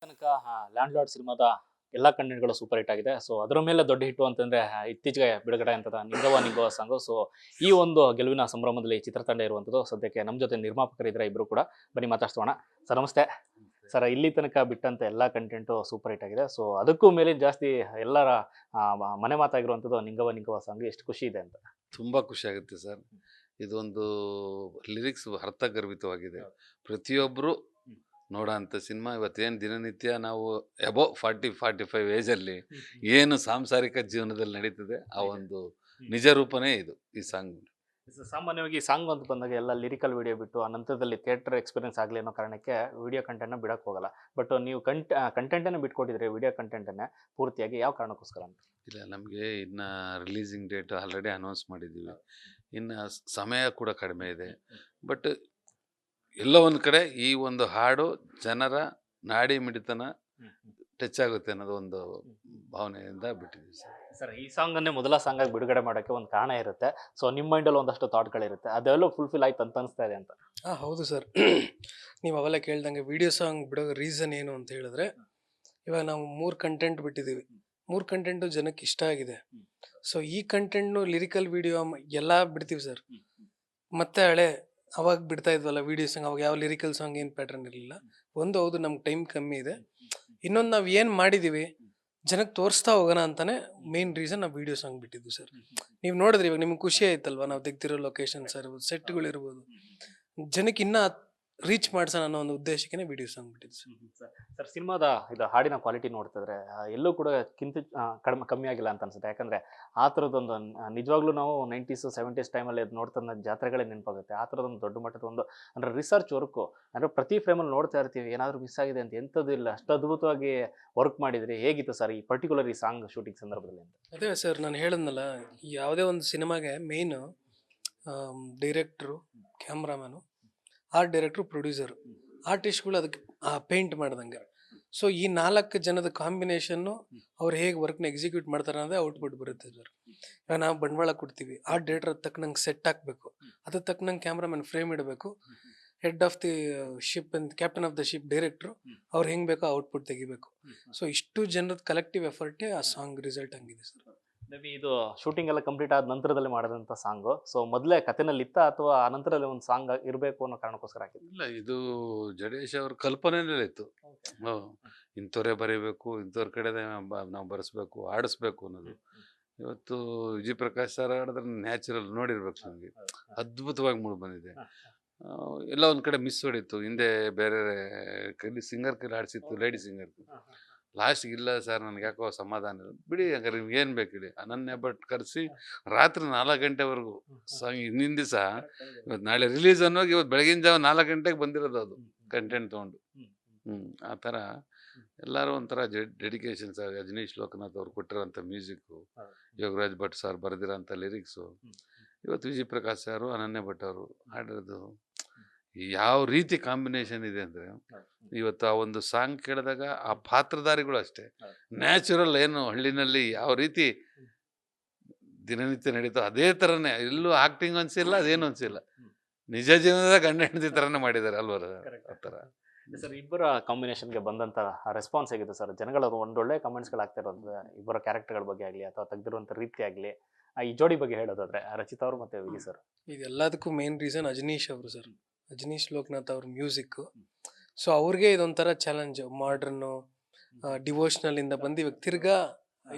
ತನಕ land lord ಸಿನಿಮಾದ ಎಲ್ಲ ಕಂಟೆಂಟ್ಗಳು ಸೂಪರ್ ಹಿಟ್ ಆಗಿದೆ. ಸೊ ಅದರ ಮೇಲೆ ದೊಡ್ಡ ಹಿಟ್ಟು ಅಂತಂದ್ರೆ ಇತ್ತೀಚೆಗೆ ಬಿಡುಗಡೆ ಅಂತದ ನಿಂಗವ್ವ ನಿಂಗವ್ವ ಸಾಂಗು. ಸೊ ಈ ಒಂದು ಗೆಲುವಿನ ಸಂಭ್ರಮದಲ್ಲಿ ಚಿತ್ರತಂಡ ಇರುವಂಥದ್ದು. ಸದ್ಯಕ್ಕೆ ನಮ್ಮ ಜೊತೆ ನಿರ್ಮಾಪಕರಿದ್ರೆ ಇಬ್ರು ಕೂಡ, ಬನ್ನಿ ಮಾತಾಡ್ಸೋಣ. ಸರ್ ನಮಸ್ತೆ. ಸರ್ ಇಲ್ಲಿ ತನಕ ಬಿಟ್ಟಂತೆ ಎಲ್ಲ ಕಂಟೆಂಟು ಸೂಪರ್ ಹಿಟ್ ಆಗಿದೆ. ಸೊ ಅದಕ್ಕೂ ಮೇಲೆ ಜಾಸ್ತಿ ಎಲ್ಲರ ಮನೆ ಮಾತಾಗಿರುವಂಥದ್ದು ನಿಂಗವ್ವ ನಿಂಗವ್ವ ಸಾಂಗ್. ಎಷ್ಟು ಖುಷಿ ಇದೆ ಅಂತ. ತುಂಬ ಖುಷಿಯಾಗುತ್ತೆ ಸರ್. ಇದೊಂದು ಲಿರಿಕ್ಸ್ ಅರ್ಥಗರ್ಭಿತವಾಗಿದೆ. ಪ್ರತಿಯೊಬ್ಬರು ನೋಡೋಂಥ ಸಿನಿಮಾ. ಇವತ್ತೇನು ದಿನನಿತ್ಯ ನಾವು ಎಬೋ 40-45 ಏಜಲ್ಲಿ ಏನು ಸಾಂಸಾರಿಕ ಜೀವನದಲ್ಲಿ ನಡೀತದೆ, ಆ ಒಂದು ನಿಜ ರೂಪನೇ ಇದು ಈ ಸಾಂಗ್. ಸಾಮಾನ್ಯವಾಗಿ ಸಾಂಗ್ ಅಂತ ಬಂದಾಗ ಎಲ್ಲ ಲಿರಿಕಲ್ ವಿಡಿಯೋ ಬಿಟ್ಟು ಆ ನಂತರದಲ್ಲಿ ಥಿಯೇಟರ್ ಎಕ್ಸ್ಪೀರಿಯನ್ಸ್ ಆಗಲಿ ಅನ್ನೋ ಕಾರಣಕ್ಕೆ ವಿಡಿಯೋ ಕಂಟೆಂಟ್ನ ಬಿಡಕ್ಕೆ ಹೋಗಲ್ಲ. ಬಟ್ ನೀವು ಕಂಟೆಂಟನ್ನು ಬಿಟ್ಕೊಟ್ಟಿದ್ರೆ ವಿಡಿಯೋ ಕಂಟೆಂಟನ್ನೇ ಪೂರ್ತಿಯಾಗಿ, ಯಾವ ಕಾರಣಕ್ಕೋಸ್ಕರ ಅಂತ? ಇಲ್ಲ, ನಮಗೆ ಇನ್ನು ರಿಲೀಸಿಂಗ್ ಡೇಟ್ ಆಲ್ರೆಡಿ ಅನೌನ್ಸ್ ಮಾಡಿದ್ದೀವಿ. ಇನ್ನು ಸಮಯ ಕೂಡ ಕಡಿಮೆ ಇದೆ. ಬಟ್ ಎಲ್ಲೋ ಒಂದು ಕಡೆ ಈ ಒಂದು ಹಾಡು ಜನರ ನಾಡಿ ಮಿಡಿತನ ಟಚ್ ಆಗುತ್ತೆ ಅನ್ನೋದು ಒಂದು ಭಾವನೆಯಿಂದ ಬಿಟ್ಟಿದ್ದೀವಿ ಸರ್. ಸರ್ ಈ ಸಾಂಗನ್ನೇ ಮೊದಲ ಸಾಂಗ್ ಆಗಿ ಬಿಡುಗಡೆ ಮಾಡೋಕ್ಕೆ ಒಂದು ಕಾರಣ ಇರುತ್ತೆ. ಸೊ ನಿಮ್ಮ ಮೈಂಡಲ್ಲಿ ಒಂದಷ್ಟು ಥಾಟ್ಗಳಿರುತ್ತೆ, ಅದೆಲ್ಲೂ ಫುಲ್ಫಿಲ್ ಆಯ್ತು ಅಂತ ಅನಿಸ್ತಾ ಇದೆ ಅಂತ. ಹೌದು ಸರ್. ನೀವು ಅವೆಲ್ಲ ಕೇಳ್ದಂಗೆ ವಿಡಿಯೋ ಸಾಂಗ್ ಬಿಡೋ ರೀಸನ್ ಏನು ಅಂತ ಹೇಳಿದ್ರೆ, ಇವಾಗ ನಾವು 3 ಕಂಟೆಂಟ್ ಬಿಟ್ಟಿದ್ದೀವಿ. 3 ಕಂಟೆಂಟು ಜನಕ್ಕೆ ಇಷ್ಟ ಆಗಿದೆ. ಸೊ ಈ ಕಂಟೆಂಟ್ನು ಲಿರಿಕಲ್ ವಿಡಿಯೋ ಎಲ್ಲ ಬಿಡ್ತೀವಿ ಸರ್. ಮತ್ತೆ ಅವಾಗ ಬಿಡ್ತಾ ಇದ್ವಲ್ಲ ವಿಡಿಯೋ ಸಾಂಗ್, ಅವಾಗ ಯಾವ ಲಿರಿಕಲ್ ಸಾಂಗ್ ಏನು ಪ್ಯಾಟರ್ನ್ ಇರಲಿಲ್ಲ. ಹೌದು ನಮ್ಗೆ ಟೈಮ್ ಕಮ್ಮಿ ಇದೆ. ಇನ್ನೊಂದು ನಾವು ಏನು ಮಾಡಿದ್ದೀವಿ ಜನಕ್ಕೆ ತೋರಿಸ್ತಾ ಹೋಗೋಣ ಅಂತಾನೆ ಮೇನ್ ರೀಸನ್ ನಾವು ವಿಡಿಯೋ ಸಾಂಗ್ ಬಿಟ್ಟಿದ್ದು ಸರ್. ನೀವು ನೋಡಿದ್ರಿ, ಇವಾಗ ನಿಮ್ಗೆ ಖುಷಿ ಆಯ್ತಲ್ವಾ, ನಾವು ತೆಗ್ದಿರೋ ಲೊಕೇಶನ್ಸ್ ಇರ್ಬೋದು, ಸೆಟ್ಗಳಿರ್ಬೋದು, ಜನಕ್ಕೆ ಇನ್ನೂ ರೀಚ್ ಮಾಡ್ಸೋಣ ಅನ್ನೋ ಒಂದು ಉದ್ದೇಶಕ್ಕೆ ವಿಡಿಯೋ ಸಾಂಗ್ ಬಿಟ್ಟಿದ್ದು ಸರ್. ಸರ್ ಸಿನಿಮಾದ ಇದು ಹಾಡಿನ ಕ್ವಾಲಿಟಿ ನೋಡ್ತಿದ್ರೆ ಎಲ್ಲೂ ಕೂಡ ಕಮ್ಮಿ ಆಗಿಲ್ಲ ಅಂತ ಅನ್ಸುತ್ತೆ. ಯಾಕಂದ್ರೆ ಆ ಥರದೊಂದು ನಿಜವಾಗ್ಲೂ ನಾವು 90s 70s ಟೈಮಲ್ಲಿ ನೋಡ್ತಾ ಜಾತ್ರೆಗಳೇ ನೆನಪಾಗುತ್ತೆ. ಆ ಥರದೊಂದು ದೊಡ್ಡ ಮಟ್ಟದ ಒಂದು ಅಂದರೆ ರಿಸರ್ಚ್ ವರ್ಕು, ಅಂದರೆ ಪ್ರತಿ ಫ್ರೇಮಲ್ಲಿ ನೋಡ್ತಾ ಇರ್ತೀವಿ ಏನಾದರೂ ಮಿಸ್ ಆಗಿದೆ ಅಂತ. ಎಂಥದ್ದು ಇಲ್ಲ, ಅಷ್ಟು ಅದ್ಭುತವಾಗಿ ವರ್ಕ್ ಮಾಡಿದ್ರಿ. ಹೇಗಿತ್ತು ಸರ್ ಈ ಪರ್ಟಿಕ್ಯುಲರ್ ಈ ಸಾಂಗ್ ಶೂಟಿಂಗ್ ಸಂದರ್ಭದಲ್ಲಿ ಅಂತ? ಅದೇ ಸರ್, ನಾನು ಹೇಳಿದ್ನಲ್ಲ, ಯಾವುದೇ ಒಂದು ಸಿನಿಮಾಗೆ ಮೇಯ್ನು ಡೈರೆಕ್ಟ್ರು, ಕ್ಯಾಮ್ರಾಮನು, ಆರ್ಟ್ ಡೈರೆಕ್ಟ್ರು, ಪ್ರೊಡ್ಯೂಸರು, ಆರ್ಟಿಸ್ಟ್ಗಳು ಅದಕ್ಕೆ ಪೇಂಟ್ ಮಾಡ್ದಂಗೆ. ಸೊ ಈ 4 ಜನದ ಕಾಂಬಿನೇಷನ್ನು ಅವ್ರು ಹೇಗೆ ವರ್ಕ್ನ ಎಕ್ಸಿಕ್ಯೂಟ್ ಮಾಡ್ತಾರೆ ಅನ್ನೋದೇ ಔಟ್ಪುಟ್ ಬರುತ್ತೆ ಸರ್. ಇವಾಗ ನಾವು ಬಂಡವಾಳ ಕೊಡ್ತೀವಿ, ಆರ್ಟ್ ಡೈರೆಕ್ಟರ್ ಅದು ತಕ್ಕನಂಗೆ ಸೆಟ್ ಹಾಕಬೇಕು, ಅದ್ರ ತಕ್ಕನಂಗೆ ಕ್ಯಾಮ್ರಾಮನ್ ಫ್ರೇಮ್ ಇಡಬೇಕು, ಹೆಡ್ ಆಫ್ ದಿ ಶಿಪ್ ಅಂತ ಕ್ಯಾಪ್ಟನ್ ಆಫ್ ದ ಶಿಪ್ ಡೈರೆಕ್ಟ್ರು ಅವ್ರು ಹೆಂಗೆ ಬೇಕೋ ಔಟ್ಪುಟ್ ತೆಗಿಬೇಕು. ಸೊ ಇಷ್ಟು ಜನರದ ಕಲೆಕ್ಟಿವ್ ಎಫರ್ಟೇ ಆ ಸಾಂಗ್ ರಿಸಲ್ಟ್ ಹಂಗಿದೆ ಸರ್. ಮೇಬಿ ಇದು ಶೂಟಿಂಗ್ ಎಲ್ಲ ಕಂಪ್ಲೀಟ್ ಆದ ನಂತರದಲ್ಲಿ ಮಾಡಿದಂಥ ಸಾಂಗು. ಸೊ ಮೊದಲೇ ಕಥೆನಲ್ಲಿ ಇತ್ತ ಅಥವಾ ಆ ನಂತರದಲ್ಲಿ ಒಂದು ಸಾಂಗ್ ಇರಬೇಕು ಅನ್ನೋ ಕಾರಣಕ್ಕೋಸ್ಕರ ಹಾಕಿದ್ದು? ಇಲ್ಲ, ಇದು ಜಡೇಶ್ ಅವ್ರ ಕಲ್ಪನೆಯಲ್ಲೇ ಇತ್ತು. ಇಂಥವ್ರೇ ಬರೀಬೇಕು, ಇಂಥವ್ರ ಕಡೆ ನಾವು ಬರೆಸ್ಬೇಕು, ಆಡಿಸ್ಬೇಕು ಅನ್ನೋದು. ಇವತ್ತು ವಿಜಯ್ ಪ್ರಕಾಶ್ ಸರ್ ಆಡಿದ್ರೆ ನ್ಯಾಚುರಲ್ ನೋಡಿರ್ಬೇಕು, ನಮಗೆ ಅದ್ಭುತವಾಗಿ ಮೂಡಿ ಬಂದಿದೆ. ಎಲ್ಲ ಒಂದು ಕಡೆ ಮಿಸ್ ಹೊಡಿತು. ಹಿಂದೆ ಬೇರೆ ಕೈಲಿ ಸಿಂಗರ್ ಕೈಲಿ ಆಡಿಸಿತ್ತು, ಲೇಡಿ ಸಿಂಗರ್. ಲಾಸ್ಟ್ಗೆ ಇಲ್ಲ ಸರ್, ನನಗೆ ಯಾಕೋ ಸಮಾಧಾನ ಇಲ್ಲ, ಬಿಡಿ ಹಂಗಾರೆ ನಿಮ್ಗೆ ಏನು ಬೇಕು ಹೇಳಿ. ಅನನ್ಯ ಭಟ್ ಕರೆಸಿ ರಾತ್ರಿ 4 ಗಂಟೆವರೆಗೂ ಸಾಂಗ್. ಹಿಂದಿನ ದಿವಸ ಇವತ್ತು ನಾಳೆ ರಿಲೀಸ್ ಅನ್ನೋಗಿ ಇವತ್ತು ಬೆಳಗಿನ ಜಾವ 4 ಗಂಟೆಗೆ ಬಂದಿರೋದು ಅದು ಕಂಟೆಂಟ್ ತೊಗೊಂಡು. ಆ ಥರ ಎಲ್ಲರೂ ಒಂಥರ ಡೆಡಿಕೇಶನ್ ಸರ್. ಅಜನೀಶ್ ಲೋಕನಾಥ್ ಅವ್ರು ಕೊಟ್ಟಿರೋಂಥ ಮ್ಯೂಸಿಕ್ಕು, ಯೋಗರಾಜ್ ಭಟ್ ಸರ್ ಬರೆದಿರೋಂಥ ಲಿರಿಕ್ಸು, ಇವತ್ತು ವಿಜಯ್ ಪ್ರಕಾಶ್ ಸರು, ಅನನ್ಯ ಭಟ್ ಅವರು ಹಾಡಿರೋದು ಯಾವ ರೀತಿ ಕಾಂಬಿನೇಷನ್ ಇದೆ ಅಂದರೆ, ಇವತ್ತು ಆ ಒಂದು ಸಾಂಗ್ ಕೇಳಿದಾಗ ಆ ಪಾತ್ರಧಾರಿಗಳು ಅಷ್ಟೇ ನ್ಯಾಚುರಲ್, ಏನು ಹಳ್ಳಿನಲ್ಲಿ ಯಾವ ರೀತಿ ದಿನನಿತ್ಯ ನಡೀತೋ ಅದೇ ಥರನೇ. ಎಲ್ಲೂ ಆಕ್ಟಿಂಗ್ ಅನಿಸಿಲ್ಲ, ಅದೇನು ಅನಿಸಿಲ್ಲ, ನಿಜ ಜೀವನದ ಗಂಡ ಹೆಂಡತಿ ಥರನೇ ಮಾಡಿದ್ದಾರೆ ಅಲ್ವರ ಆ ಥರ. ಸರ್ ಇಬ್ಬರ ಕಾಂಬಿನೇಷನ್ಗೆ ಬಂದಂಥ ರೆಸ್ಪಾನ್ಸ್ ಹೇಗಿದೆ ಸರ್? ಜನಗಳು ಒಂದೊಳ್ಳೆ ಕಮೆಂಟ್ಸ್ಗಳು ಆಗ್ತಿರೋದು ಇಬ್ಬರ ಕ್ಯಾರೆಕ್ಟರ್ಗಳ ಬಗ್ಗೆ ಆಗಲಿ ಅಥವಾ ತೆಗೆದಿರುವಂಥ ರೀತಿ ಆಗಲಿ. ಈ ಜೋಡಿ ಬಗ್ಗೆ ಹೇಳೋದಾದ್ರೆ ರಚಿತಾ ಅವರು ಮತ್ತು ವಿಜಯ್ ಸರ್. ಇದೆಲ್ಲದಕ್ಕೂ ಮೇನ್ ರೀಸನ್ ಅಜನೀಶ್ ಅವರು ಸರ್. ಅಜನೀಶ್ ಲೋಕನಾಥ್ ಅವ್ರ ಮ್ಯೂಸಿಕ್ಕು. ಸೊ ಅವ್ರಿಗೆ ಇದೊಂಥರ ಚಾಲೆಂಜ್. ಮಾಡ್ರನ್ನು ಡಿವೋಷ್ನಲ್ ಇಂದ ಬಂದು ಇವಾಗ ತಿರ್ಗಾ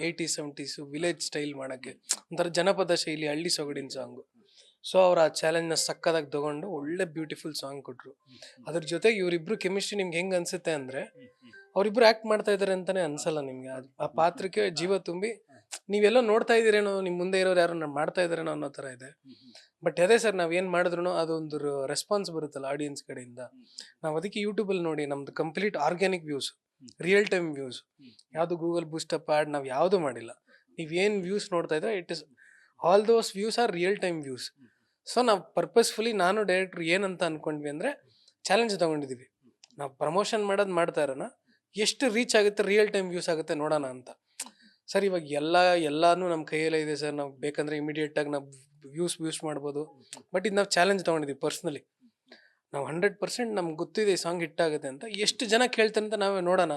80s 70s ವಿಲೇಜ್ ಸ್ಟೈಲ್ ಮಾಡೋಕ್ಕೆ ಒಂಥರ ಜನಪದ ಶೈಲಿ, ಹಳ್ಳಿ ಸೊಗಡಿನ ಸಾಂಗು. ಸೊ ಅವ್ರು ಆ ಚಾಲೆಂಜ್ನ ಸಕ್ಕದಾಗಿ ತಗೊಂಡು ಒಳ್ಳೆ ಬ್ಯೂಟಿಫುಲ್ ಸಾಂಗ್ ಕೊಟ್ಟರು. ಅದ್ರ ಜೊತೆಗೆ ಇವರಿಬ್ರು ಕೆಮಿಸ್ಟ್ರಿ ನಿಮ್ಗೆ ಹೆಂಗೆ ಅನ್ಸುತ್ತೆ ಅಂದರೆ, ಅವರಿಬ್ರು ಆ್ಯಕ್ಟ್ ಮಾಡ್ತಾ ಇದ್ದಾರೆ ಅಂತಲೇ ಅನ್ಸಲ್ಲ ನಿಮಗೆ. ಆ ಪಾತ್ರಕ್ಕೆ ಜೀವ ತುಂಬಿ ನೀವೆಲ್ಲ ನೋಡ್ತಾ ಇದ್ದೀರೇನೋ, ನಿಮ್ಮ ಮುಂದೆ ಇರೋರು ಯಾರು ಮಾಡ್ತಾ ಇದ್ದಾರೇನೋ ಅನ್ನೋ ಥರ ಇದೆ. ಬಟ್ ಅದೇ ಸರ್, ನಾವೇನು ಮಾಡಿದ್ರು ಅದೊಂದು ರೆಸ್ಪಾನ್ಸ್ ಬರುತ್ತಲ್ಲ ಆಡಿಯನ್ಸ್ ಕಡೆಯಿಂದ. ನಾವು ಅದಕ್ಕೆ ಯೂಟ್ಯೂಬಲ್ಲಿ ನೋಡಿ, ನಮ್ದು complete organic views, real time views, ಯಾವುದು ಗೂಗಲ್ ಬೂಸ್ಟಪ್ ಆ್ಯಡ್ ನಾವು ಯಾವುದು ಮಾಡಿಲ್ಲ. ನೀವೇನು ವ್ಯೂಸ್ ನೋಡ್ತಾ ಇದ್ರೆ it is all those views are real time views. So ನಾವು ಪರ್ಪಸ್ಫುಲಿ ನಾನು ಡೈರೆಕ್ಟ್ರು ಏನಂತ ಅಂದ್ಕೊಂಡ್ವಿ ಅಂದರೆ, ಚಾಲೆಂಜ್ ತೊಗೊಂಡಿದ್ದೀವಿ. ನಾವು ಪ್ರಮೋಷನ್ ಮಾಡ್ತಾ ಇರೋಣ, ಎಷ್ಟು ರೀಚ್ ಆಗುತ್ತೆ, ರಿಯಲ್ ಟೈಮ್ ವ್ಯೂಸ್ ಆಗುತ್ತೆ ನೋಡೋಣ ಅಂತ. ಸರ್ ಇವಾಗ ಎಲ್ಲನೂ ನಮ್ಮ ಕೈಯಲ್ಲೇ ಇದೆ ಸರ್. ನಾವು ಬೇಕಂದರೆ ಇಮಿಡಿಯೇಟಾಗಿ ನಾವು ವ್ಯೂಸ್ ಮಾಡ್ಬೋದು. ಬಟ್ ಇದು ನಾವು ಚಾಲೆಂಜ್ ತೊಗೊಂಡಿದ್ದೀವಿ ಪರ್ಸ್ನಲಿ. ನಾವು 100% ನಮ್ಗೆ ಗೊತ್ತಿದೆ ಈ ಸಾಂಗ್ ಹಿಟ್ ಆಗುತ್ತೆ ಅಂತ. ಎಷ್ಟು ಜನ ಕೇಳ್ತಾರೆ ಅಂತ ನಾವೇ ನೋಡೋಣ.